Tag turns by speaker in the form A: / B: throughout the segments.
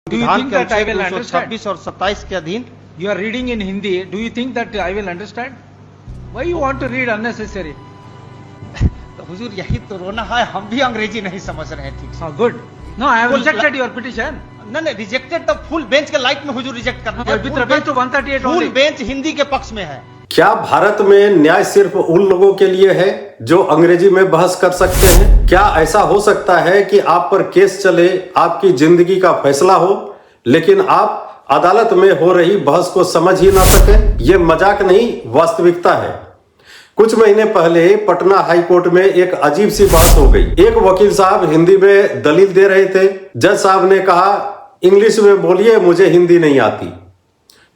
A: विधान के
B: that I will
A: अनुच्छेद 226 और 27 के अधीन
B: You are reading in Hindi. Do you think that I will understand? Why you want to read unnecessary?
A: तो हुजूर यही तो रोना है, हम भी अंग्रेजी नहीं समझ रहे हैं ठीक से।
B: Good. No, I have
A: Full
B: rejected your petition.
A: नहीं रिजेक्टेड तो फुल बेंच के लाइट में हुजूर रिजेक्ट कर दिया।
B: With reference to 138
A: full
B: only.
A: Bench Hindi के पक्ष में है।
C: क्या भारत में न्याय सिर्फ उन लोगों के लिए है जो अंग्रेजी में बहस कर सकते हैं? क्या ऐसा हो सकता है कि आप पर केस चले, आपकी जिंदगी का फैसला हो, लेकिन आप अदालत में हो रही बहस को समझ ही ना सके? ये मजाक नहीं, वास्तविकता है। कुछ महीने पहले पटना हाई कोर्ट में एक अजीब सी बात हो गई। एक वकील साहब हिंदी में दलील दे रहे थे। जज साहब ने कहा, इंग्लिश में बोलिए, मुझे हिंदी नहीं आती।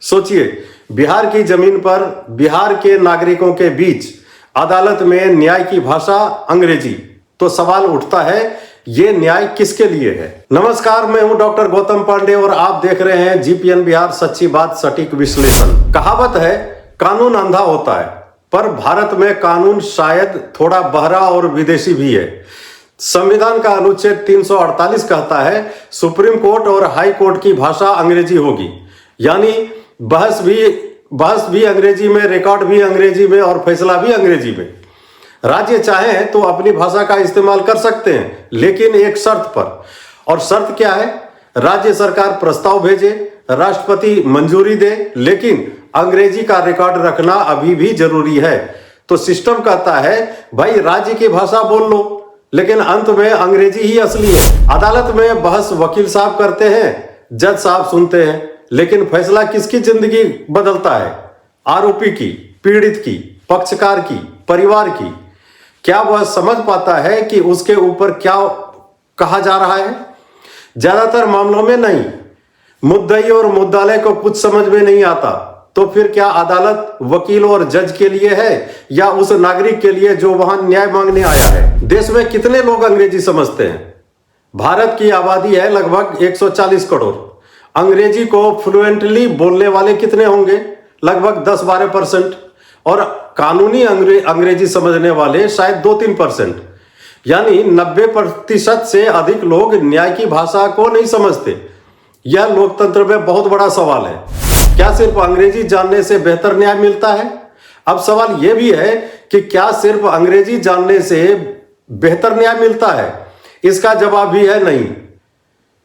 C: सोचिए, बिहार की जमीन पर बिहार के नागरिकों के बीच अदालत में न्याय की भाषा अंग्रेजी। तो सवाल उठता है, ये न्याय किसके लिए है? नमस्कार, मैं हूं डॉक्टर गौतम पांडे और आप देख रहे हैं जीपीएन बिहार, सच्ची बात सटीक विश्लेषण। कहावत है, कानून अंधा होता है, पर भारत में कानून शायद थोड़ा बहरा और विदेशी भी है। संविधान का अनुच्छेद 348 कहता है, सुप्रीम कोर्ट और हाई कोर्ट की भाषा अंग्रेजी होगी। यानी बहस भी अंग्रेजी में, रिकॉर्ड भी अंग्रेजी में और फैसला भी अंग्रेजी में। राज्य चाहें तो अपनी भाषा का इस्तेमाल कर सकते हैं, लेकिन एक शर्त पर। और शर्त क्या है? राज्य सरकार प्रस्ताव भेजे, राष्ट्रपति मंजूरी दे, लेकिन अंग्रेजी का रिकॉर्ड रखना अभी भी जरूरी है। तो सिस्टम कहता है, भाई राज्य की भाषा बोल लो, लेकिन अंत में अंग्रेजी ही असली है। अदालत में बहस वकील साहब करते हैं, जज साहब सुनते हैं, लेकिन फैसला किसकी जिंदगी बदलता है? आरोपी की, पीड़ित की, पक्षकार की, परिवार की। क्या वह समझ पाता है कि उसके ऊपर क्या कहा जा रहा है? ज्यादातर मामलों में नहीं। मुद्दई और मुद्दालय को कुछ समझ में नहीं आता। तो फिर क्या अदालत वकील और जज के लिए है या उस नागरिक के लिए जो वहां न्याय मांगने आया है? देश में कितने लोग अंग्रेजी समझते हैं? भारत की आबादी है लगभग 140 करोड़। अंग्रेजी को फ्लुएंटली बोलने वाले कितने होंगे? लगभग 10-12%। और कानूनी अंग्रेजी समझने वाले शायद 2-3%। यानी 90% से अधिक लोग न्याय की भाषा को नहीं समझते। यह लोकतंत्र में बहुत बड़ा सवाल है। क्या सिर्फ अंग्रेजी जानने से बेहतर न्याय मिलता है? अब सवाल यह भी है कि क्या सिर्फ अंग्रेजी जानने से बेहतर न्याय मिलता है? इसका जवाब भी है नहीं।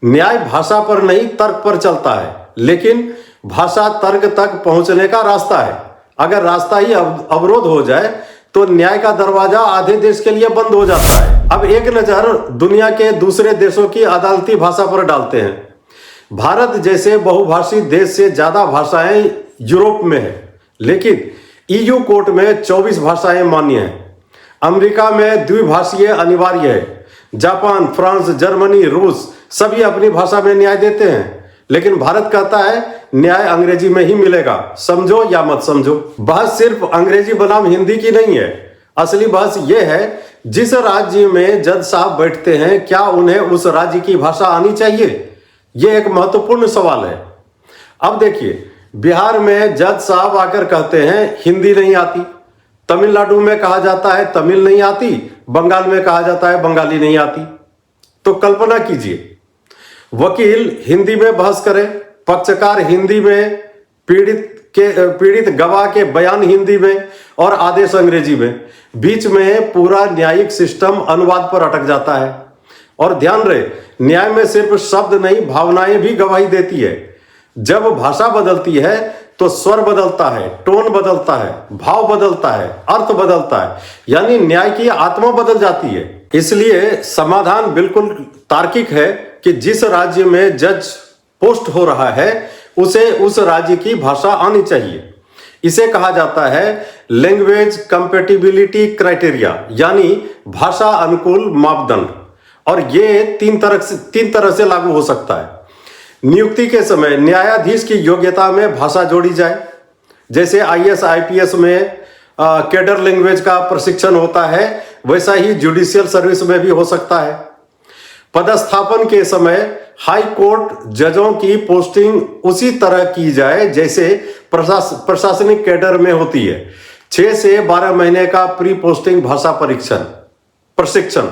C: न्याय भाषा पर नहीं, तर्क पर चलता है, लेकिन भाषा तर्क तक पहुंचने का रास्ता है। अगर रास्ता ही अवरोध हो जाए तो न्याय का दरवाजा आधे देश के लिए बंद हो जाता है। अब एक नजर दुनिया के दूसरे देशों की अदालती भाषा पर डालते हैं। भारत जैसे बहुभाषी देश से ज्यादा भाषाएं यूरोप में है, लेकिन ईयू कोर्ट में 24 भाषाएं मान्य हैं। अमेरिका में द्विभाषीय अनिवार्य है। जापान, फ्रांस, जर्मनी, रूस सभी अपनी भाषा में न्याय देते हैं, लेकिन भारत कहता है न्याय अंग्रेजी में ही मिलेगा। समझो या मत समझो, बहस सिर्फ अंग्रेजी बनाम हिंदी की नहीं है। असली बहस यह है, जिस राज्य में जज साहब बैठते हैं, क्या उन्हें उस राज्य की भाषा आनी चाहिए? यह एक महत्वपूर्ण सवाल है। अब देखिए, बिहार में जज साहब आकर कहते हैं हिंदी नहीं आती। तमिलनाडु में कहा जाता है तमिल नहीं आती, बंगाल में कहा जाता है बंगाली नहीं आती। तो कल्पना कीजिए, वकील हिंदी में बहस करे, पक्षकार हिंदी में, पीड़ित गवाह के बयान हिंदी में और आदेश अंग्रेजी में। बीच में पूरा न्यायिक सिस्टम अनुवाद पर अटक जाता है। और ध्यान रहे, न्याय में सिर्फ शब्द नहीं, भावनाएं भी गवाही देती है। जब भाषा बदलती है तो स्वर बदलता है, टोन बदलता है, भाव बदलता है, अर्थ बदलता है, यानी न्याय की आत्मा बदल जाती है। इसलिए समाधान बिल्कुल तार्किक है कि जिस राज्य में जज पोस्ट हो रहा है उसे उस राज्य की भाषा आनी चाहिए। इसे कहा जाता है लैंग्वेज कंपैटिबिलिटी क्राइटेरिया, यानी भाषा अनुकूल मापदंड। और ये तीन तरह से लागू हो सकता है। नियुक्ति के समय न्यायाधीश की योग्यता में भाषा जोड़ी जाए, जैसे आईएएस आईपीएस में कैडर लैंग्वेज का प्रशिक्षण होता है, वैसा ही जुडिशियल सर्विस में भी हो सकता है। पदस्थापन के समय हाई कोर्ट जजों की पोस्टिंग उसी तरह की जाए जैसे प्रशासनिक कैडर में होती है। 6 से 12 महीने का प्री पोस्टिंग भाषा प्रशिक्षण।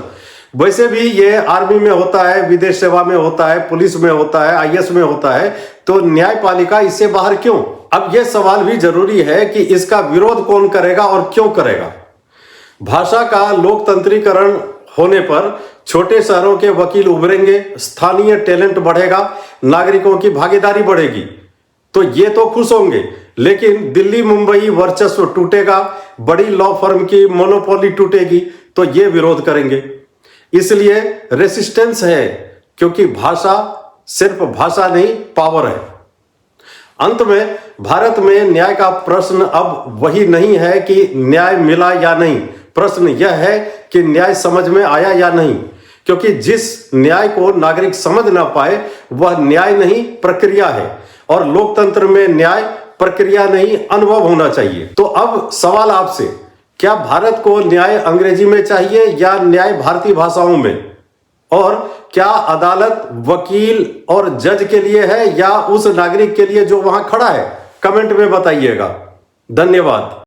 C: वैसे भी ये आर्मी में होता है, विदेश सेवा में होता है, पुलिस में होता है, आईएएस में होता है, तो न्यायपालिका इससे बाहर क्यों? अब यह सवाल भी जरूरी है कि इसका विरोध कौन करेगा और क्यों करेगा। भाषा का लोकतंत्रीकरण होने पर छोटे शहरों के वकील उभरेंगे, स्थानीय टैलेंट बढ़ेगा, नागरिकों की भागीदारी बढ़ेगी, तो ये तो खुश होंगे। लेकिन दिल्ली मुंबई वर्चस्व टूटेगा, बड़ी लॉ फर्म की मोनोपोली टूटेगी, तो ये विरोध करेंगे। इसलिए रेसिस्टेंस है, क्योंकि भाषा सिर्फ भाषा नहीं, पावर है। अंत में भारत में न्याय का प्रश्न अब वही नहीं है कि न्याय मिला या नहीं, प्रश्न यह है कि न्याय समझ में आया या नहीं, क्योंकि जिस न्याय को नागरिक समझ ना पाए वह न्याय नहीं, प्रक्रिया है। और लोकतंत्र में न्याय प्रक्रिया नहीं, अनुभव होना चाहिए। तो अब सवाल आपसे, क्या भारत को न्याय अंग्रेजी में चाहिए या न्याय भारतीय भाषाओं में? और क्या अदालत वकील और जज के लिए है या उस नागरिक के लिए जो वहां खड़ा है? कमेंट में बताइएगा। धन्यवाद।